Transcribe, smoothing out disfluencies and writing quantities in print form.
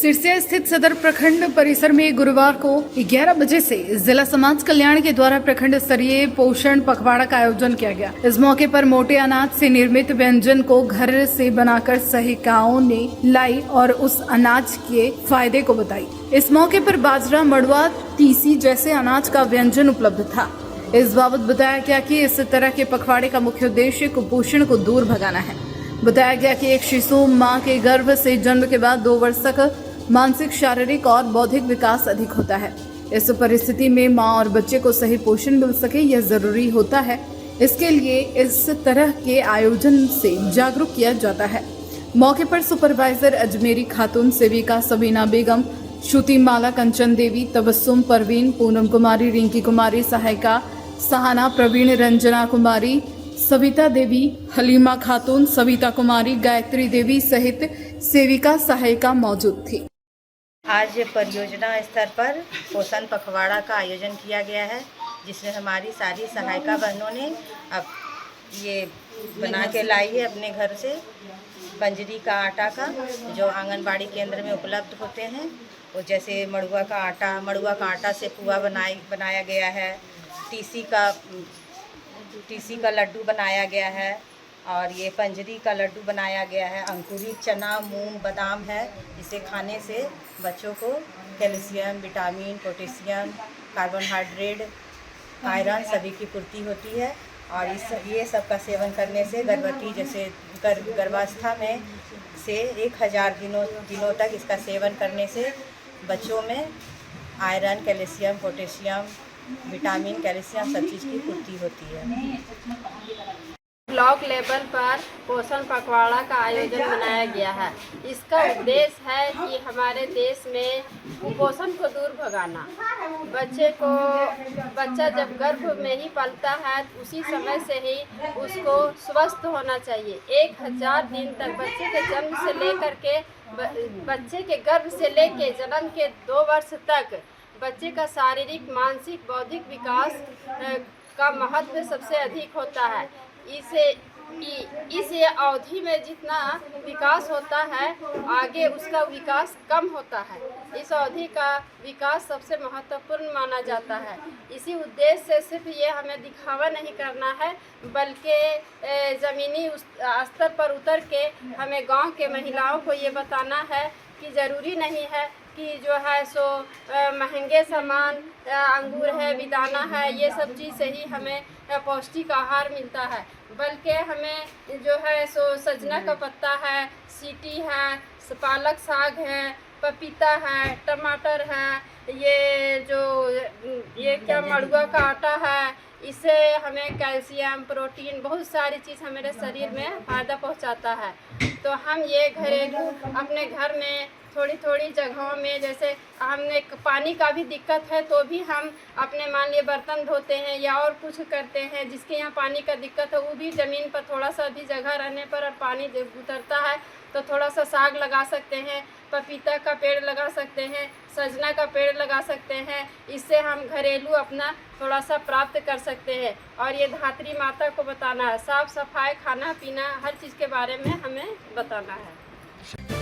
सिरसिया स्थित सदर प्रखंड परिसर में गुरुवार को 11 बजे से जिला समाज कल्याण के द्वारा प्रखंड स्तरीय पोषण पखवाड़ा का आयोजन किया गया। इस मौके पर मोटे अनाज से निर्मित व्यंजन को घर से बनाकर सहायिकाओं ने लाई और उस अनाज के फायदे को बताई। इस मौके पर बाजरा, मड़ुआ, तीसी जैसे अनाज का व्यंजन उपलब्ध था। इस बाबत बताया गया कि इस तरह के पखवाड़े का मुख्य उद्देश्य कुपोषण को दूर भगाना है। बताया गया कि एक शिशु मां के गर्भ से जन्म के बाद 2 वर्ष तक मानसिक, शारीरिक और बौद्धिक विकास अधिक होता है। इस परिस्थिति में मां और बच्चे को सही पोषण मिल सके, यह जरूरी होता है। इसके लिए इस तरह के आयोजन से जागरूक किया जाता है। मौके पर सुपरवाइजर अजमेरी खातून, सेविका सबीना बेगम, श्रुति माला, कंचन देवी, तबस्सुम परवीन, पूनम कुमारी, रिंकी कुमारी, सहायिका सहाना, प्रवीण, रंजना कुमारी, सविता देवी, हलीमा खातून, सविता कुमारी, गायत्री देवी सहित सेविका सहायिका मौजूद थी। आज परियोजना स्तर पर पोषण पखवाड़ा का आयोजन किया गया है, जिसमें हमारी सारी सहायिका बहनों ने अब ये बना के लाई है अपने घर से पंजरी का आटा का, जो आंगनबाड़ी केंद्र में उपलब्ध होते हैं। वो जैसे मड़ुआ का आटा से पुआ बनाया गया है, तीसी का लड्डू बनाया गया है और ये पंजरी का लड्डू बनाया गया है। अंकुरित चना, मूंग, बादाम है, जिसे खाने से बच्चों को calcium, vitamin, potassium, carbohydrate, iron सभी की पूर्ति होती है। और ये सब का सेवन करने से गर्भवती जैसे गर्भावस्था में से 1000 दिनों तक इसका सेवन करने से बच्चों में iron, calcium, potassium, vitamin, calcium सब चीज़ की पूर्ति होती है। ब्लॉक लेवल पर पोषण पखवाड़ा का आयोजन बनाया गया है। इसका उद्देश्य है कि हमारे देश में कुपोषण को दूर भगाना। बच्चा जब गर्भ में ही पलता है उसी समय से ही उसको स्वस्थ होना चाहिए। 1000 दिन तक बच्चे के जन्म से लेकर के बच्चे के गर्भ से लेकर जन्म के 2 वर्ष तक बच्चे का शारीरिक, मानसिक, बौद्धिक विकास का महत्व सबसे अधिक होता है। इस अवधि में जितना विकास होता है आगे उसका विकास कम होता है। इस अवधि का विकास सबसे महत्वपूर्ण माना जाता है। इसी उद्देश्य से सिर्फ ये हमें दिखावा नहीं करना है, बल्कि ज़मीनी स्तर पर उतर के हमें गांव के महिलाओं को ये बताना है कि ज़रूरी नहीं है कि जो है सो महंगे सामान अंगूर है, बेदाना है, ये सब चीज़ से ही हमें पौष्टिक आहार मिलता है, बल्कि हमें जो है सो सजना का पत्ता है, सीटी है, पालक साग है, पपीता है, टमाटर है, ये क्या मड़ुआ का आटा है, इससे हमें कैल्शियम, प्रोटीन, बहुत सारी चीज़ हमारे शरीर में फ़ायदा पहुंचाता है। तो हम ये घरेलू अपने घर में थोड़ी जगहों में, जैसे हमने पानी का भी दिक्कत है तो भी हम अपने मान लिए बर्तन धोते हैं या और कुछ करते हैं, जिसके यहाँ पानी का दिक्कत है वो भी ज़मीन पर थोड़ा सा भी जगह रहने पर और पानी जब उतरता है तो थोड़ा सा साग लगा सकते हैं, पपीता का पेड़ लगा सकते हैं, सजना का पेड़ लगा सकते हैं। इससे हम घरेलू अपना थोड़ा सा प्राप्त कर सकते हैं। और ये धात्री माता को बताना है, साफ़ सफाई, खाना पीना, हर चीज़ के बारे में हमें बताना है।